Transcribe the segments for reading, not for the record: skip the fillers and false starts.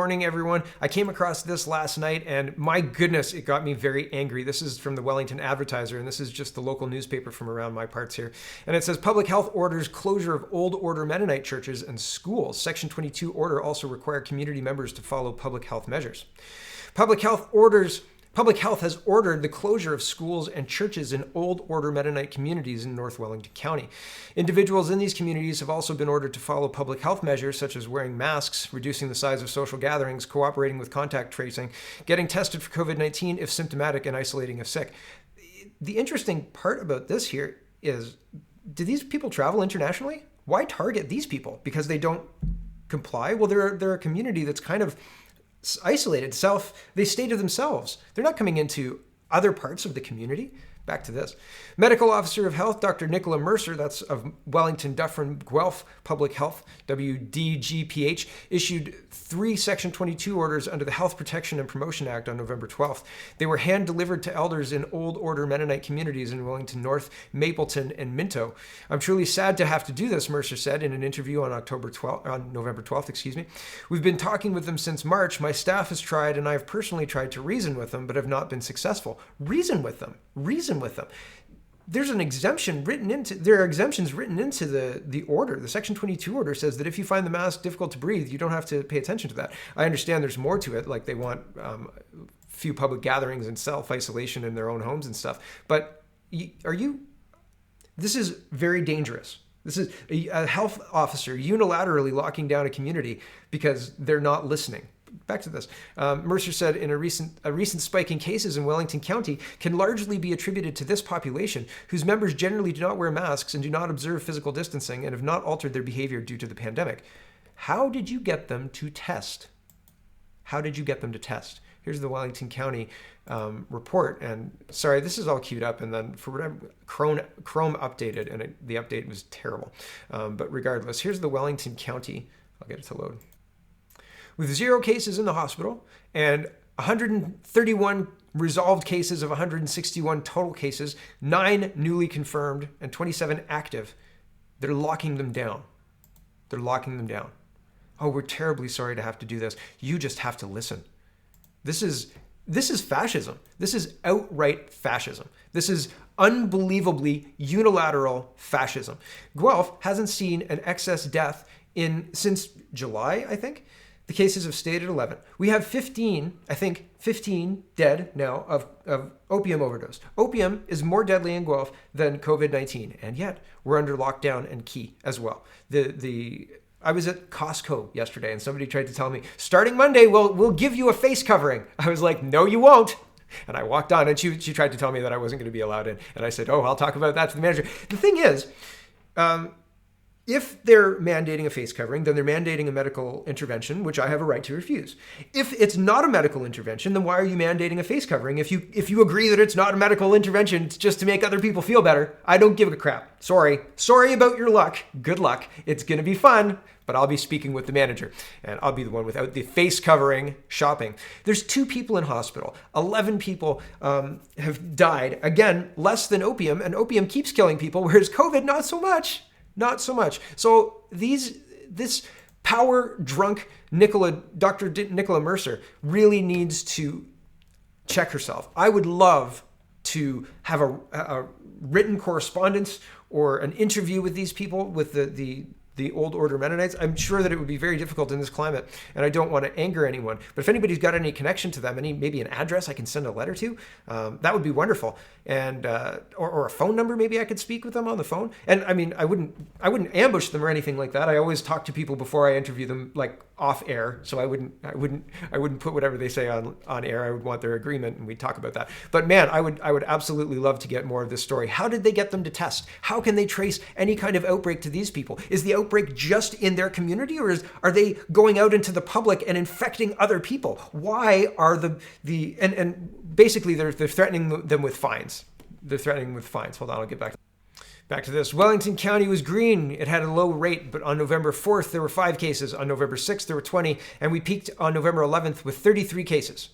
Morning, everyone. I came across this last night and my goodness, it got me very angry. This is from the Wellington Advertiser, and this is just the local newspaper from around my parts here. And it says public health orders closure of old order Mennonite churches and schools. Section 22 order also require community members to follow public health measures. Public Health has ordered the closure of schools and churches in Old Order Mennonite communities in North Wellington County. Individuals in these communities have also been ordered to follow public health measures such as wearing masks, reducing the size of social gatherings, cooperating with contact tracing, getting tested for COVID-19 if symptomatic, and isolating if sick. The interesting part about this here is, do these people travel internationally? Why target these people? Because they don't comply? Well, they're a community that's kind of isolated, they stay to themselves. They're not coming into other parts of the community. Back to this. Medical Officer of Health, Dr. Nicola Mercer, that's of Wellington Dufferin Guelph Public Health, WDGPH, issued 3 Section 22 orders under the Health Protection and Promotion Act on November 12th. They were hand-delivered to elders in Old Order Mennonite communities in Wellington North, Mapleton, and Minto. I'm truly sad to have to do this, Mercer said in an interview on November 12th. We've been talking with them since March. My staff has tried, and I've personally tried to reason with them, but have not been successful. Reason with them. There's an exemption there are exemptions written into the order. The Section 22 order says that if you find the mask difficult to breathe, you don't have to pay attention to that. I understand there's more to it, like they want few public gatherings and self-isolation in their own homes and stuff. But this is very dangerous. This is a health officer unilaterally locking down a community because they're not listening. Back to this. Mercer said in a recent spike in cases in Wellington County can largely be attributed to this population, whose members generally do not wear masks and do not observe physical distancing and have not altered their behavior due to the pandemic. How did you get them to test? Here's the Wellington County report. And sorry, this is all queued up, and then for whatever, Chrome updated, and the update was terrible. But regardless, here's the Wellington County. I'll get it to load. With 0 cases in the hospital and 131 resolved cases of 161 total cases, 9 newly confirmed and 27 active, they're locking them down. Oh, we're terribly sorry to have to do this. You just have to listen. This is fascism. This is outright fascism. This is unbelievably unilateral fascism. Guelph hasn't seen an excess death since July, I think. The cases have stayed at 11. We have 15 dead now of opium overdose. Opium is more deadly in Guelph than COVID-19, and yet we're under lockdown and key as well. I was at Costco yesterday, and somebody tried to tell me, starting Monday, we'll give you a face covering. I was like, no, you won't. And I walked on, and she tried to tell me that I wasn't going to be allowed in. And I said, I'll talk about that to the manager. The thing is, if they're mandating a face covering, then they're mandating a medical intervention, which I have a right to refuse. If it's not a medical intervention, then why are you mandating a face covering? If you agree that it's not a medical intervention, it's just to make other people feel better, I don't give a crap. Sorry about your luck. Good luck. It's going to be fun, but I'll be speaking with the manager, and I'll be the one without the face covering shopping. There's 2 people in hospital. 11 people have died. Again, less than opium, and opium keeps killing people, whereas COVID, not so much. So this power-drunk Dr. Nicola Mercer really needs to check herself. I would love to have a written correspondence or an interview with these people, with the Old Order Mennonites. I'm sure that it would be very difficult in this climate, and I don't want to anger anyone. But if anybody's got any connection to them, maybe an address I can send a letter to, that would be wonderful. And or a phone number, maybe I could speak with them on the phone. And I wouldn't ambush them or anything like that. I always talk to people before I interview them, like off air. So I wouldn't put whatever they say on air. I would want their agreement, and we'd talk about that. But man, I would absolutely love to get more of this story. How did they get them to test? How can they trace any kind of outbreak to these people? Is the outbreak just in their community, or are they going out into the public and infecting other people? Why are and basically they're threatening them with fines. Hold on, I'll get back to this. Wellington County was green. It had a low rate, but on November 4th, there were 5 cases. On November 6th, there were 20, and we peaked on November 11th with 33 cases.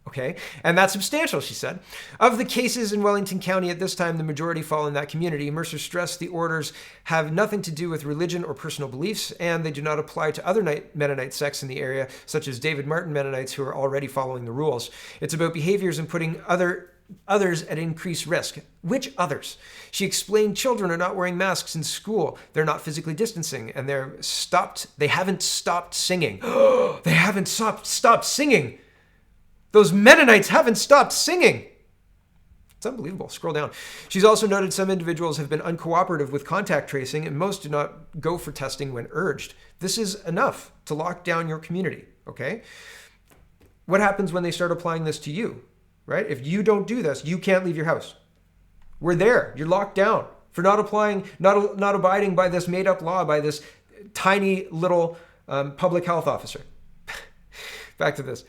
Okay, and that's substantial, she said. Of the cases in Wellington County at this time, the majority fall in that community. Mercer stressed the orders have nothing to do with religion or personal beliefs, and they do not apply to other Mennonite sects in the area, such as David Martin Mennonites who are already following the rules. It's about behaviors and putting others at increased risk. Which others? She explained children are not wearing masks in school. They're not physically distancing, and they haven't stopped singing. They haven't stopped singing. Those Mennonites haven't stopped singing. It's unbelievable. Scroll down. She's also noted some individuals have been uncooperative with contact tracing, and most do not go for testing when urged. This is enough to lock down your community, okay? What happens when they start applying this to you, right? If you don't do this, you can't leave your house. We're there. You're locked down for not abiding by this made-up law by this tiny little public health officer. Back to this.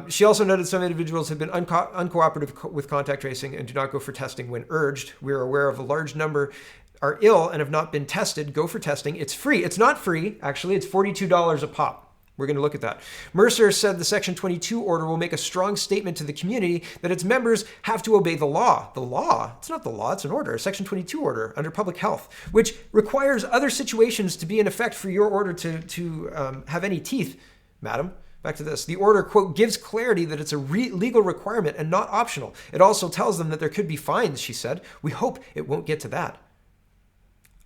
She also noted some individuals have been uncooperative with contact tracing and do not go for testing when urged. We are aware of a large number are ill and have not been tested. Go for testing. It's free. It's not free, actually. It's $42 a pop. We're going to look at that. Mercer said the Section 22 order will make a strong statement to the community that its members have to obey the law. The law? It's not the law. It's an order, a Section 22 order under public health, which requires other situations to be in effect for your order to have any teeth, madam. Back to this. The order, quote, gives clarity that it's a legal requirement and not optional. It also tells them that there could be fines, she said. We hope it won't get to that.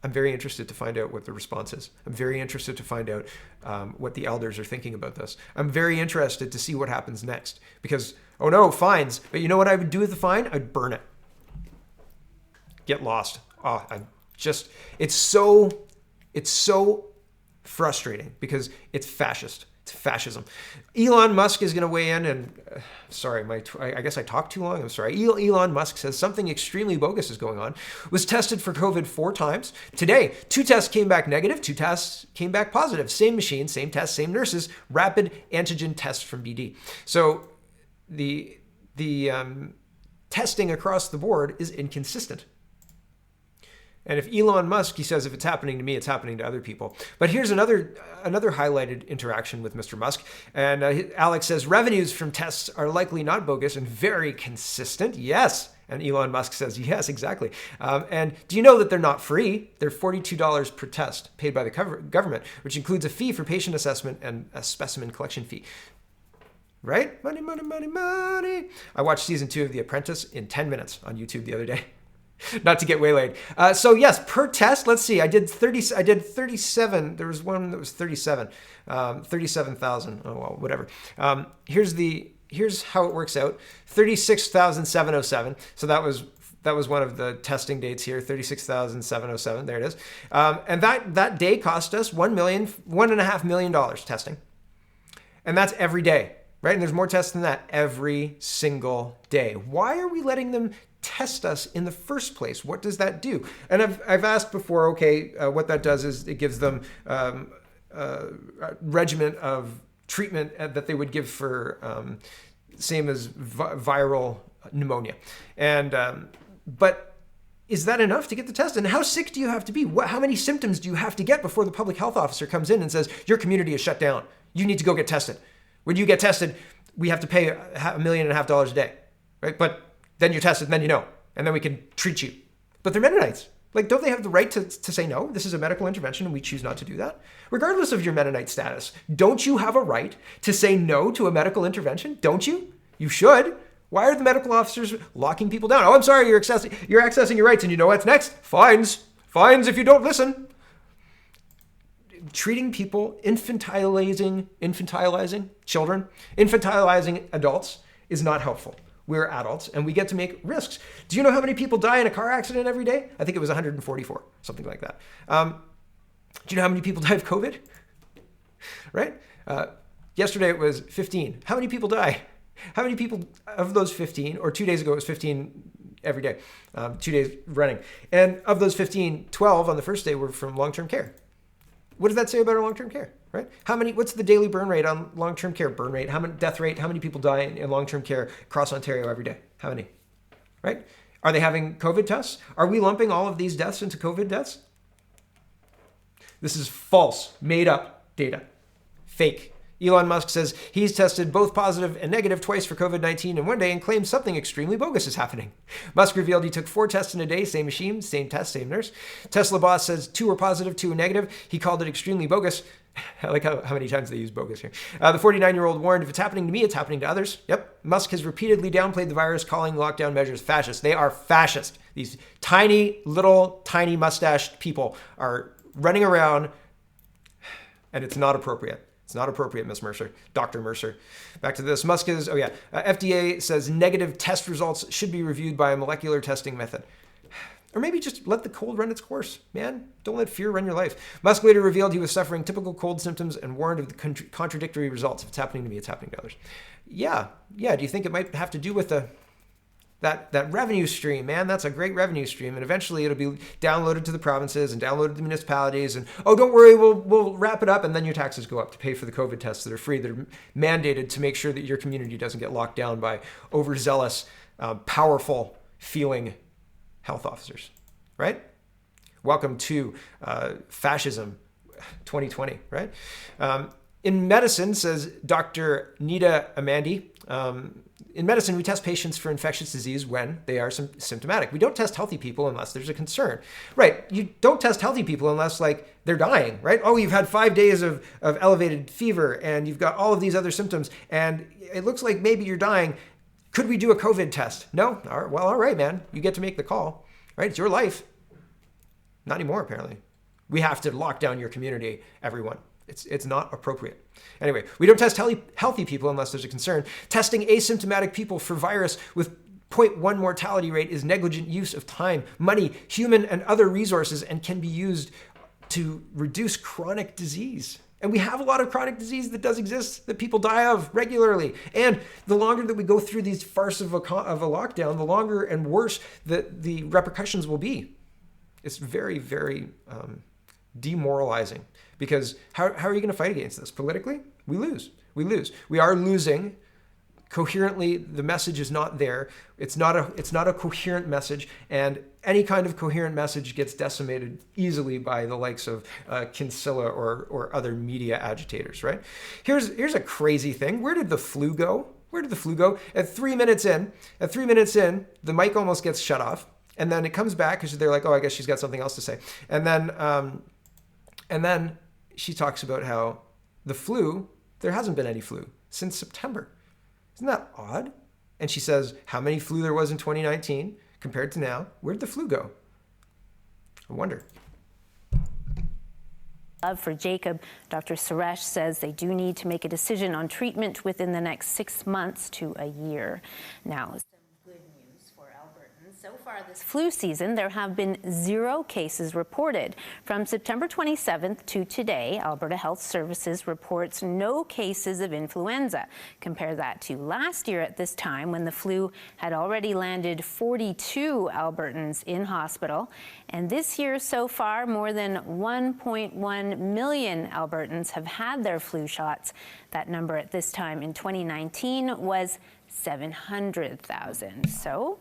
I'm very interested to find out what the response is. I'm very interested to find out what the elders are thinking about this. I'm very interested to see what happens next. Because, oh no, fines. But you know what I would do with the fine? I'd burn it. Get lost. Oh, it's so frustrating because it's fascist. Fascism. Elon Musk is going to weigh in and I guess I talked too long. I'm sorry. Elon Musk says something extremely bogus is going on. Was tested for COVID 4 times. Today, 2 tests came back negative, 2 tests came back positive. Same machine, same test, same nurses, rapid antigen test from BD. So the testing across the board is inconsistent. And if Elon Musk, he says, if it's happening to me, it's happening to other people. But here's another highlighted interaction with Mr. Musk. And Alex says, revenues from tests are likely not bogus and very consistent. Yes. And Elon Musk says, yes, exactly. And do you know that they're not free? They're $42 per test paid by the government, which includes a fee for patient assessment and a specimen collection fee. Right? Money, money, money, money. I watched season 2 of The Apprentice in 10 minutes on YouTube the other day. Not to get waylaid. So yes, per test, let's see. I did 37. There was one that was 37. 37,000. Oh, well, whatever. Here's how it works out. 36,707. So that was one of the testing dates here. 36,707. There it is. And that day cost us $1.5 million testing. And that's every day, right? And there's more tests than that every single day. Why are we letting them test us in the first place? What does that do? And I've asked before, okay, what that does is it gives them a regimen of treatment that they would give for same as viral pneumonia. And but is that enough to get the test? And how sick do you have to be? How many symptoms do you have to get before the public health officer comes in and says, your community is shut down. You need to go get tested. When you get tested, we have to pay $1.5 million a day, right? But then you're tested, and then you know, and then we can treat you. But they're Mennonites. Like, don't they have the right to say, no, this is a medical intervention and we choose not to do that? Regardless of your Mennonite status, don't you have a right to say no to a medical intervention? Don't you? You should. Why are the medical officers locking people down? Oh, I'm sorry, you're accessing your rights. And you know what's next? Fines. Fines if you don't listen. Treating people, infantilizing children, infantilizing adults is not helpful. We're adults and we get to make risks. Do you know how many people die in a car accident every day? I think it was 144, something like that. Do you know how many people die of COVID? Right? Yesterday it was 15. How many people die? How many people of those 15, or 2 days ago it was 15 every day, 2 days running. And of those 15, 12 on the first day were from long-term care. What does that say about our long-term care, right? What's the daily burn rate on long-term care? Burn rate, death rate, how many people die in long-term care across Ontario every day? How many, right? Are they having COVID tests? Are we lumping all of these deaths into COVID deaths? This is false, made up data, fake. Elon Musk says he's tested both positive and negative twice for COVID-19 in one day and claims something extremely bogus is happening. Musk revealed he took 4 tests in a day, same machine, same test, same nurse. Tesla boss says 2 were positive, 2 were negative. He called it extremely bogus. I like how many times they use bogus here. The 49-year-old warned, if it's happening to me, it's happening to others. Yep. Musk has repeatedly downplayed the virus, calling lockdown measures fascist. They are fascist. These tiny, mustached people are running around, and it's not appropriate. It's not appropriate, Miss Mercer, Dr. Mercer. Back to this. Musk is, FDA says negative test results should be reviewed by a molecular testing method. Or maybe just let the cold run its course, man. Don't let fear run your life. Musk later revealed he was suffering typical cold symptoms and warned of the contradictory results. If it's happening to me, it's happening to others. Yeah. Do you think it might have to do with that revenue stream, man? That's a great revenue stream. And eventually it'll be downloaded to the provinces and downloaded to the municipalities. And, oh, don't worry, we'll wrap it up. And then your taxes go up to pay for the COVID tests that are free, that are mandated to make sure that your community doesn't get locked down by overzealous, powerful feeling health officers, right? Welcome to fascism 2020, right? In medicine, says Dr. Nita Amandi, in medicine, we test patients for infectious disease when they are symptomatic. We don't test healthy people unless there's a concern. Right, you don't test healthy people unless, like, they're dying, right? Oh, you've had 5 days of elevated fever and you've got all of these other symptoms and it looks like maybe you're dying. Could we do a COVID test? No? All right, man. You get to make the call, right? It's your life. Not anymore, apparently. We have to lock down your community, everyone. It's not appropriate. Anyway, we don't test healthy people unless there's a concern. Testing asymptomatic people for virus with 0.1 mortality rate is negligent use of time, money, human and other resources, and can be used to reduce chronic disease. And we have a lot of chronic disease that does exist that people die of regularly. And the longer that we go through these farce of a lockdown, the longer and worse that the repercussions will be. It's very, very demoralizing. Because how are you going to fight against this? Politically, we lose. We are losing. Coherently, the message is not there. It's not a coherent message, and any kind of coherent message gets decimated easily by the likes of Kinsella or other media agitators, right? Here's a crazy thing. Where did the flu go? At 3 minutes in, the mic almost gets shut off, and then it comes back because they're like, oh, I guess she's got something else to say, and then she talks about how the flu, there hasn't been any flu since September. Isn't that odd? And she says how many flu there was in 2019 compared to now. Where'd the flu go? I wonder. For Jacob, Dr. Suresh says they do need to make a decision on treatment within the next 6 months to a year. Now, some good news for Albertans. So far this flu season, there have been 0 cases reported. From September 27th to today, Alberta Health Services reports no cases of influenza. Compare that to last year at this time when the flu had already landed 42 Albertans in hospital. And this year so far, more than 1.1 million Albertans have had their flu shots. That number at this time in 2019 was 700,000. So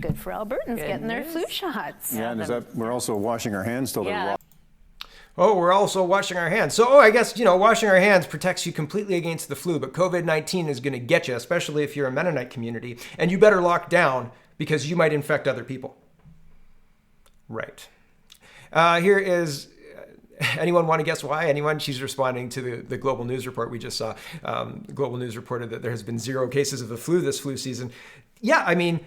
good for Albertans getting their flu shots. Yeah, and is that we're also washing our hands till they're Oh, we're also washing our hands. So, I guess, washing our hands protects you completely against the flu, but COVID-19 is going to get you, especially if you're a Mennonite community, and you better lock down because you might infect other people. Right. Here is, anyone want to guess why? Anyone? She's responding to the Global News report we just saw. The Global News reported that there has been 0 cases of the flu this flu season. Yeah, I mean,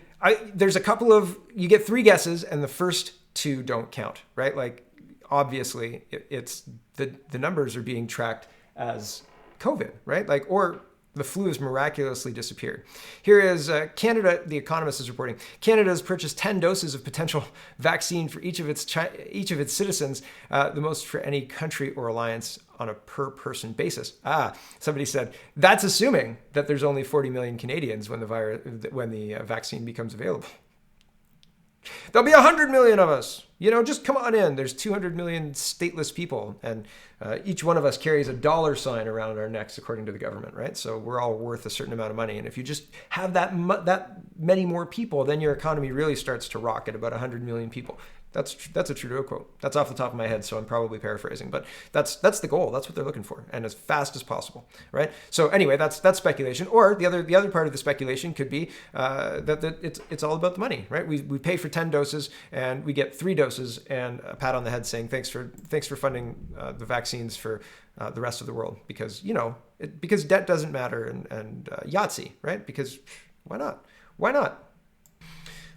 there's a couple of, you get 3 guesses and the first 2 don't count, right? Like, obviously, it's the numbers are being tracked as COVID, right? Like, or the flu has miraculously disappeared. Here is Canada, The Economist is reporting. Canada has purchased 10 doses of potential vaccine for each of its citizens, the most for any country or alliance on a per-person basis. Somebody said, that's assuming that there's only 40 million Canadians when the vaccine becomes available. There'll be 100 million of us. Just come on in. There's 200 million stateless people, and each one of us carries a dollar sign around our necks, according to the government, right? So we're all worth a certain amount of money. And if you just have that many more people, then your economy really starts to rock at about 100 million people. That's a Trudeau quote. That's off the top of my head, so I'm probably paraphrasing, but that's the goal. That's what they're looking for, and as fast as possible, right? So anyway, that's speculation. Or the other part of the speculation could be that it's all about the money, right? We pay for 10 doses and we get 3 doses and a pat on the head saying thanks for funding the vaccines for the rest of the world, because because debt doesn't matter, and Yahtzee, right? Because why not? Why not?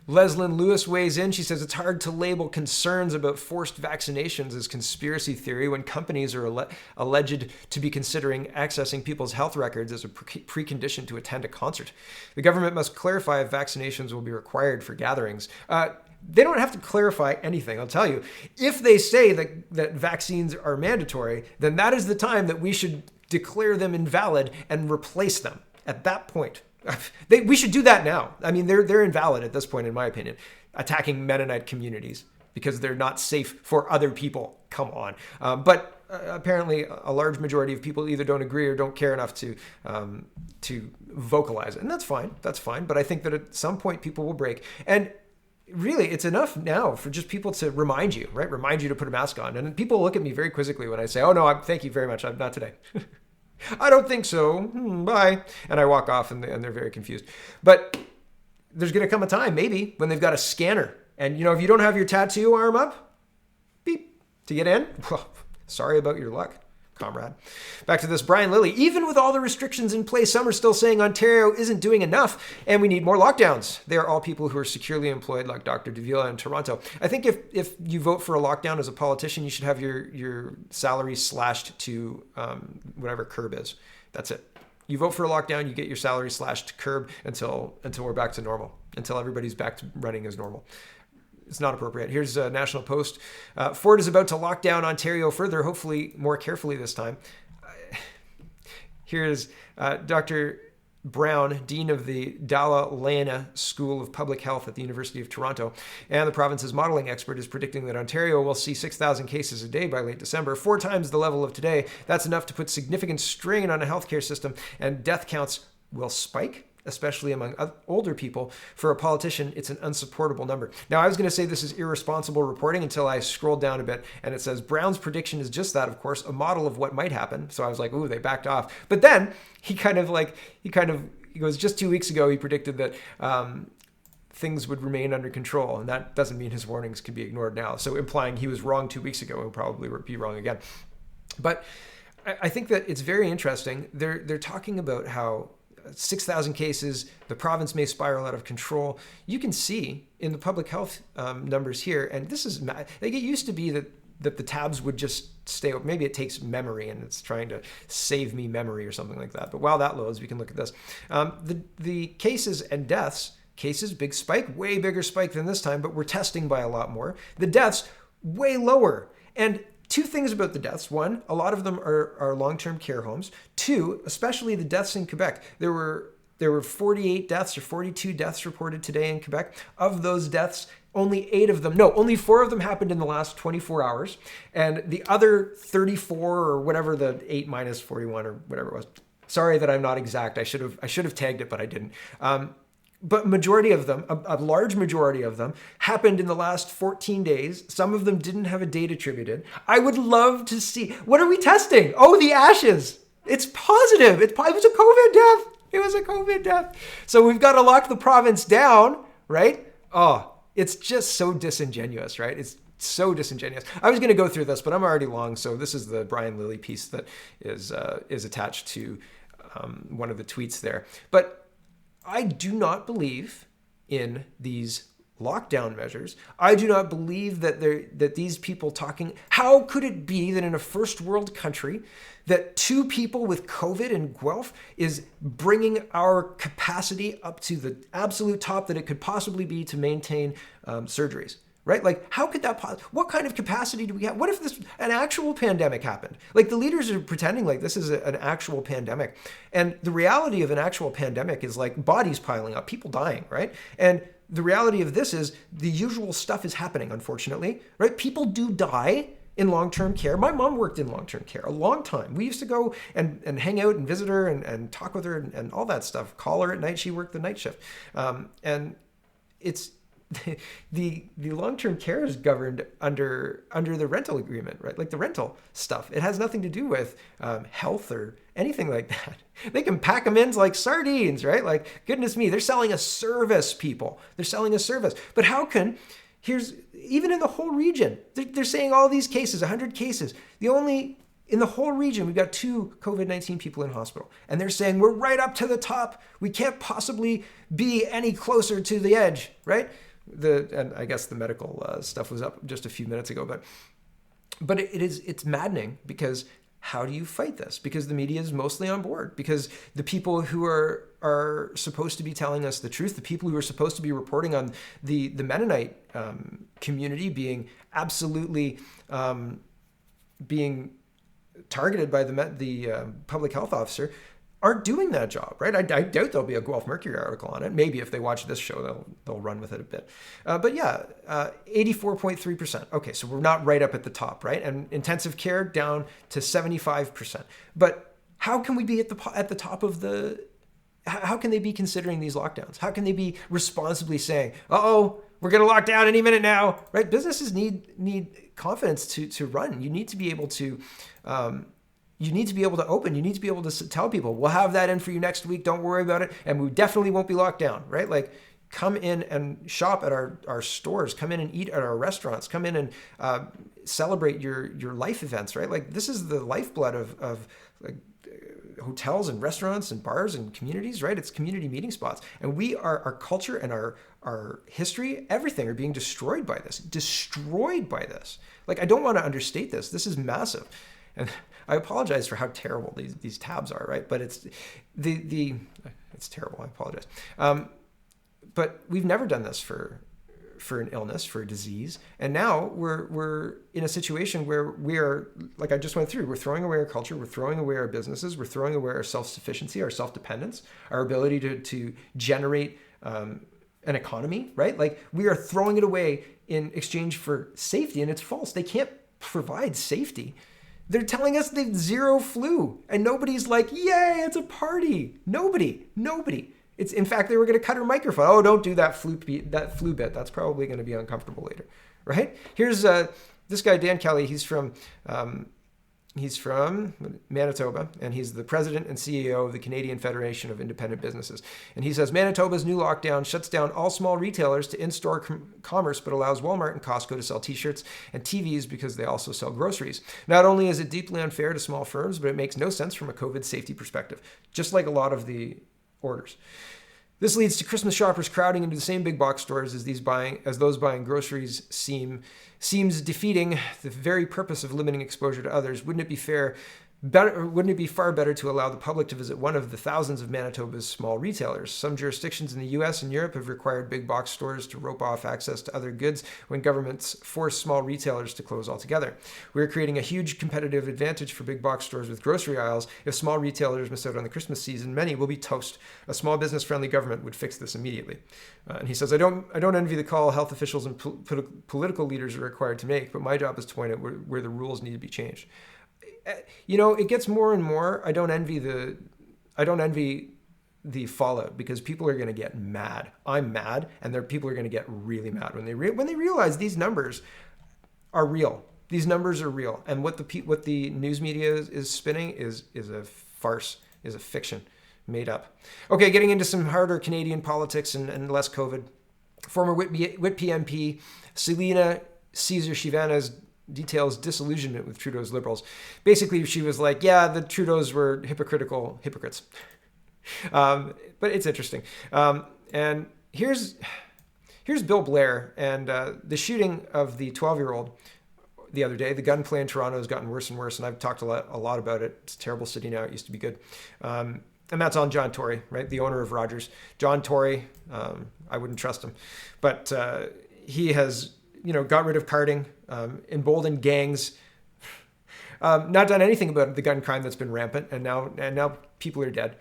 Leslyn Lewis weighs in. She says it's hard to label concerns about forced vaccinations as conspiracy theory when companies are alleged to be considering accessing people's health records as a precondition to attend a concert. The government must clarify if vaccinations will be required for gatherings. They don't have to clarify anything, I'll tell you. If they say that vaccines are mandatory, then that is the time that we should declare them invalid and replace them at that point. We should do that now. I mean, they're invalid at this point, in my opinion, attacking Mennonite communities because they're not safe for other people. Come on. But apparently a large majority of people either don't agree or don't care enough to vocalize it. And that's fine. That's fine. But I think that at some point people will break. And really, it's enough now for just people to remind you, right? Remind you to put a mask on. And people look at me very quizzically when I say, oh, no, thank you very much. I'm not today. I don't think so. Bye. And I walk off and they're very confused. But there's going to come a time, maybe, when they've got a scanner. And, if you don't have your tattoo arm up, beep, to get in. Well, sorry about your luck, comrade. Back to this, Brian Lilly. Even with all the restrictions in place, some are still saying Ontario isn't doing enough and we need more lockdowns. They are all people who are securely employed, like Dr. Davila in Toronto. I think if you vote for a lockdown as a politician, you should have your salary slashed to whatever curb is. That's it. You vote for a lockdown, you get your salary slashed to curb until we're back to normal, until everybody's back to running as normal. It's not appropriate. Here's a National Post. Ford is about to lock down Ontario further, hopefully more carefully this time. Here's Dr. Brown, Dean of the Dalla Lana School of Public Health at the University of Toronto, and the province's modeling expert is predicting that Ontario will see 6,000 cases a day by late December, 4 times the level of today. That's enough to put significant strain on a healthcare system, and death counts will spike, especially among older people. For a politician, it's an unsupportable number. Now, I was going to say this is irresponsible reporting until I scrolled down a bit, and it says Brown's prediction is just that, of course, a model of what might happen. So I was like, ooh, they backed off. But then he goes, just 2 weeks ago, he predicted that things would remain under control, and that doesn't mean his warnings can be ignored now. So implying he was wrong 2 weeks ago, he'll probably be wrong again. But I think that it's very interesting. They're talking about how 6,000 cases, the province may spiral out of control. You can see in the public health numbers here, and this is, like, it used to be that the tabs would just stay open. Maybe it takes memory and it's trying to save me memory or something like that. But while that loads, we can look at this. The cases and deaths, big spike, way bigger spike than this time, but we're testing by a lot more. The deaths, way lower. And 2 things about the deaths. 1, a lot of them are long-term care homes. 2, especially the deaths in Quebec. There were 48 deaths or 42 deaths reported today in Quebec. Of those deaths, only 4 of them happened in the last 24 hours. And the other 34 or whatever, the 8 minus 41 or whatever it was. Sorry that I'm not exact. I should have tagged it, but I didn't. But majority of them, a large majority of them, happened in the last 14 days. Some of them didn't have a date attributed. I would love to see, what are we testing? Oh, the ashes. It's positive. It was a COVID death. It was a COVID death. So we've got to lock the province down, right? Oh, it's just so disingenuous, right? It's so disingenuous. I was going to go through this, but I'm already long. So this is the Brian Lilly piece that is attached to one of the tweets there. But I do not believe in these lockdown measures. I do not believe that these people talking, how could it be that in a first world country that 2 people with COVID in Guelph is bringing our capacity up to the absolute top that it could possibly be to maintain surgeries? Right? Like, how could that what kind of capacity do we have? What if an actual pandemic happened? Like, the leaders are pretending like this is an actual pandemic. And the reality of an actual pandemic is like bodies piling up, people dying, right? And the reality of this is the usual stuff is happening, unfortunately, right? People do die in long-term care. My mom worked in long-term care a long time. We used to go and hang out and visit her and talk with her and all that stuff. Call her at night. She worked the night shift. And the long-term care is governed under the rental agreement, right? Like the rental stuff. It has nothing to do with health or anything like that. They can pack them in like sardines, right? Like, goodness me, they're selling a service, people. They're selling a service. But how can, even in the whole region, they're saying all these cases, 100 cases. In the whole region, we've got 2 COVID-19 people in hospital. And they're saying, we're right up to the top. We can't possibly be any closer to the edge, right? And I guess the medical stuff was up just a few minutes ago. But it's maddening, because how do you fight this? Because the media is mostly on board. Because the people who are supposed to be telling us the truth, the people who are supposed to be reporting on the Mennonite community being absolutely being targeted by the public health officer, aren't doing that job, right? I doubt there'll be a Guelph Mercury article on it. Maybe if they watch this show, they'll run with it a bit. But yeah, 84.3%. Okay, so we're not right up at the top, right? And intensive care down to 75%. But how can we be at the top of the? How can they be considering these lockdowns? How can they be responsibly saying, "Uh-oh, we're going to lock down any minute now," right? Businesses need confidence to run. You need to be able to. You need to be able to open. You need to be able to tell people, we'll have that in for you next week. Don't worry about it. And we definitely won't be locked down, right? Like, come in and shop at our stores. Come in and eat at our restaurants. Come in and celebrate your life events, right? Like, this is the lifeblood of like hotels and restaurants and bars and communities, right? It's community meeting spots. And our culture and our history, everything are being destroyed by this. Like, I don't want to understate this. This is massive. And I apologize for how terrible these tabs are, right? But it's terrible. I apologize. But we've never done this for an illness, for a disease, and now we're in a situation where we are, like I just went through. We're throwing away our culture. We're throwing away our businesses. We're throwing away our self-sufficiency, our self-dependence, our ability to generate an economy, right? Like, we are throwing it away in exchange for safety, and it's false. They can't provide safety. They're telling us they've 0 flu, and nobody's like, yay, it's a party. Nobody. It's, in fact, they were going to cut her microphone. Oh, don't do that flu bit. That's probably going to be uncomfortable later, right? Here's this guy, Dan Kelly. He's from Manitoba, and he's the president and CEO of the Canadian Federation of Independent Businesses. And he says, Manitoba's new lockdown shuts down all small retailers to in-store commerce, but allows Walmart and Costco to sell t-shirts and TVs because they also sell groceries. Not only is it deeply unfair to small firms, but it makes no sense from a COVID safety perspective, just like a lot of the orders. This leads to Christmas shoppers crowding into the same big box stores as those buying groceries seems defeating the very purpose of limiting exposure to others. Wouldn't it be far better to allow the public to visit one of the thousands of Manitoba's small retailers? Some jurisdictions in the US and Europe have required big box stores to rope off access to other goods when governments force small retailers to close altogether. We're creating a huge competitive advantage for big box stores with grocery aisles. If small retailers miss out on the Christmas season, many will be toast. A small business-friendly government would fix this immediately. And he says, I don't envy the call health officials and political leaders are required to make, but my job is to point out where the rules need to be changed. You know, it gets more and more. I don't envy the fallout, because people are going to get mad. I'm mad, and people are going to get really mad when they realize these numbers are real. These numbers are real, and what the news media is spinning is a farce, is a fiction made up. Okay, getting into some harder Canadian politics and less COVID. Former Whitby MP Selina Caesar-Chivanez details disillusionment with Trudeau's Liberals. Basically, she was like, yeah, the Trudeaus were hypocrites. But it's interesting. And here's Bill Blair and the shooting of the 12-year-old the other day. The gunplay in Toronto has gotten worse and worse, and I've talked a lot about it. It's a terrible city now. It used to be good. And that's on John Tory, right? The owner of Rogers. John Tory, I wouldn't trust him. But he has got rid of carding, emboldened gangs, not done anything about the gun crime that's been rampant, and now people are dead.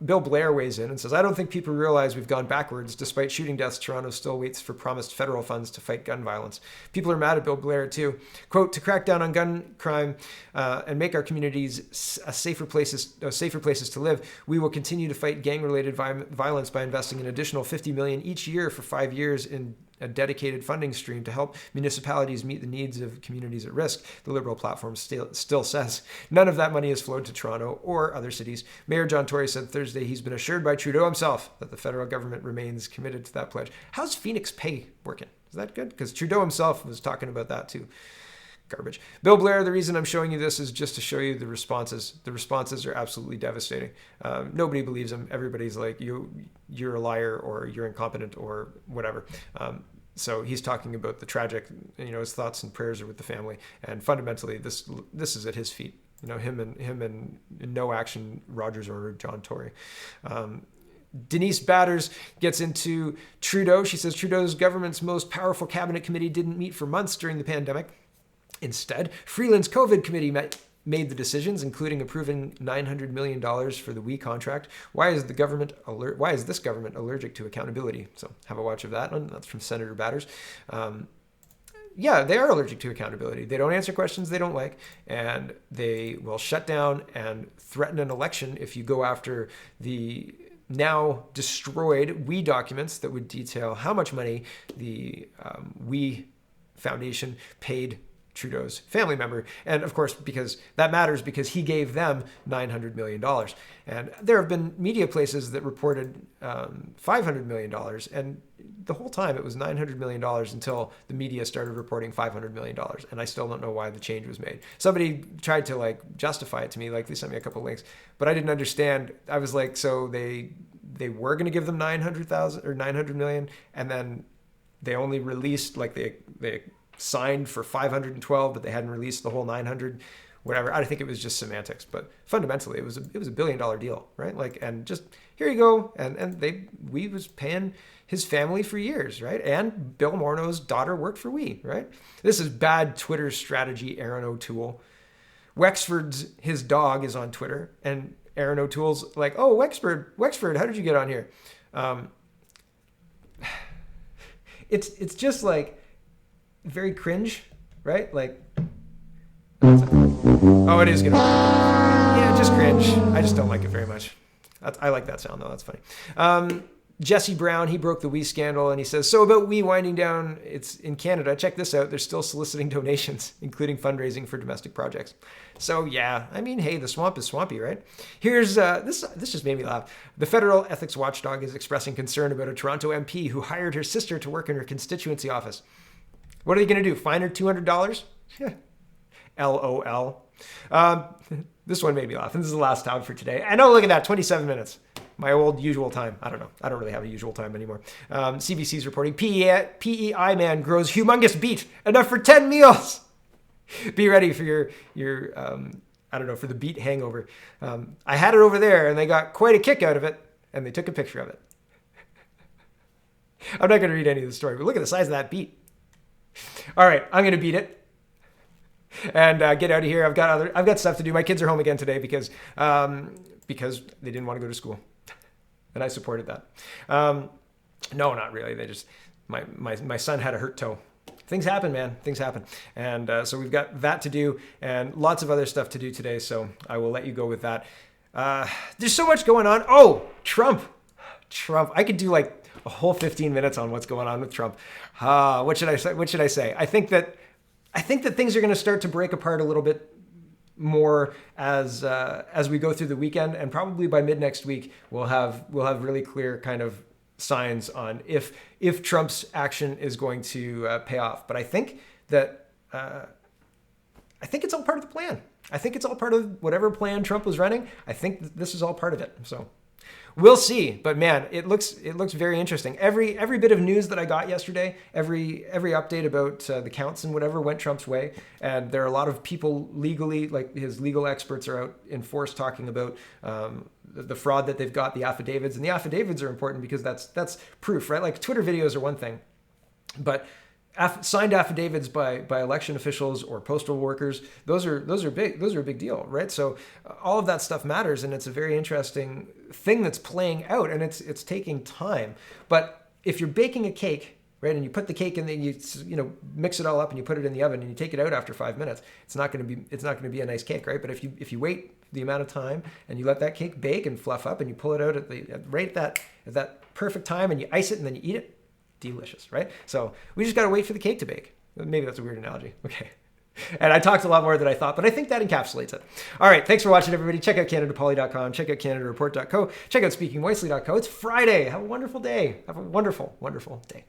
Bill Blair weighs in and says, I don't think people realize we've gone backwards. Despite shooting deaths, Toronto still waits for promised federal funds to fight gun violence. People are mad at Bill Blair too. Quote, to crack down on gun crime and make our communities safer places to live, we will continue to fight gang-related violence by investing an additional $50 million each year for 5 years in a dedicated funding stream to help municipalities meet the needs of communities at risk. The Liberal platform still says none of that money has flowed to Toronto or other cities. Mayor John Tory said Thursday he's been assured by Trudeau himself that the federal government remains committed to that pledge. How's Phoenix Pay working? Is that good? Because Trudeau himself was talking about that too. Garbage. Bill Blair, the reason I'm showing you this is just to show you the responses. The responses are absolutely devastating. Nobody believes him. Everybody's like, you're a liar, or you're incompetent, or whatever. So he's talking about the tragic, his thoughts and prayers are with the family. And fundamentally, this is at his feet. Him and no action, Rogers or John Tory. Denise Batters gets into Trudeau. She says Trudeau's government's most powerful cabinet committee didn't meet for months during the pandemic. Instead, Freeland's COVID committee made the decisions, including approving $900 million for the WE contract. Why is this government allergic to accountability? So have a watch of that one. That's from Senator Batters. Yeah, they are allergic to accountability. They don't answer questions they don't like, and they will shut down and threaten an election if you go after the now destroyed WE documents that would detail how much money the WE Foundation paid Trudeau's family member. And of course, because that matters, because he gave them $900 million. And there have been media places that reported $500 million. And the whole time it was $900 million until the media started reporting $500 million. And I still don't know why the change was made. Somebody tried to justify it to me. They sent me a couple of links, but I didn't understand. I was like, so they were going to give them 900,000 or 900 million. And then they only released they signed for 512, but they hadn't released the whole 900, whatever. I think it was just semantics, but fundamentally it was a $1 billion deal, right? And just here you go. And WE was paying his family for years, right? And Bill Morneau's daughter worked for WE, right? This is bad Twitter strategy, Aaron O'Toole. His dog is on Twitter, and Aaron O'Toole's like, oh, Wexford, how did you get on here? It's just very cringe, right? Oh, it is gonna work. Yeah, just cringe. I just don't like it very much. I like that sound though. That's funny. Jesse Brown, he broke the WE scandal, and he says, so about WE winding down, it's in Canada. Check this out. They're still soliciting donations, including fundraising for domestic projects. So yeah, hey, the swamp is swampy, right? Here's, this just made me laugh. The federal ethics watchdog is expressing concern about a Toronto MP who hired her sister to work in her constituency office. What are they going to do? Fine her $200? LOL. This one made me laugh. And this is the last time for today. I know, look at that, 27 minutes. My old usual time. I don't know. I don't really have a usual time anymore. CBC's reporting, PEI man grows humongous beet, enough for 10 meals. Be ready for your for the beet hangover. I had it over there, and they got quite a kick out of it, and they took a picture of it. I'm not going to read any of the story, but look at the size of that beet. All right, I'm going to beat it and get out of here. I've got stuff to do. My kids are home again today because they didn't want to go to school, and I supported that. No, not really. They just my son had a hurt toe. Things happen, man. Things happen, and so we've got that to do and lots of other stuff to do today. So I will let you go with that. There's so much going on. Oh, Trump. I could do a whole 15 minutes on what's going on with Trump. What should I say? I think that things are going to start to break apart a little bit more as we go through the weekend, and probably by mid next week we'll have really clear kind of signs on if Trump's action is going to pay off. But I think that it's all part of the plan. I think it's all part of whatever plan Trump was running. I think this is all part of it. So we'll see, but man, it looks very interesting. Every bit of news that I got yesterday, every update about the counts and whatever went Trump's way, and there are a lot of people legally, his legal experts are out in force talking about the fraud that they've got, the affidavits, and the affidavits are important because that's proof, right? Twitter videos are one thing, but signed affidavits by election officials or postal workers, those are big. Those are a big deal, right? So all of that stuff matters, and it's a very interesting thing that's playing out, and it's taking time. But if you're baking a cake, right, and you put the cake in, then you mix it all up and you put it in the oven and you take it out after 5 minutes, it's not going to be a nice cake, right? But if you wait the amount of time and you let that cake bake and fluff up and you pull it out at that perfect time and you ice it and then you eat it, delicious, right? So we just got to wait for the cake to bake. Maybe that's a weird analogy. Okay. And I talked a lot more than I thought, but I think that encapsulates it. All right. Thanks for watching, everybody. Check out CanadaPoly.com. Check out CanadaReport.co. Check out SpeakingWicely.co. It's Friday. Have a wonderful day. Have a wonderful, wonderful day.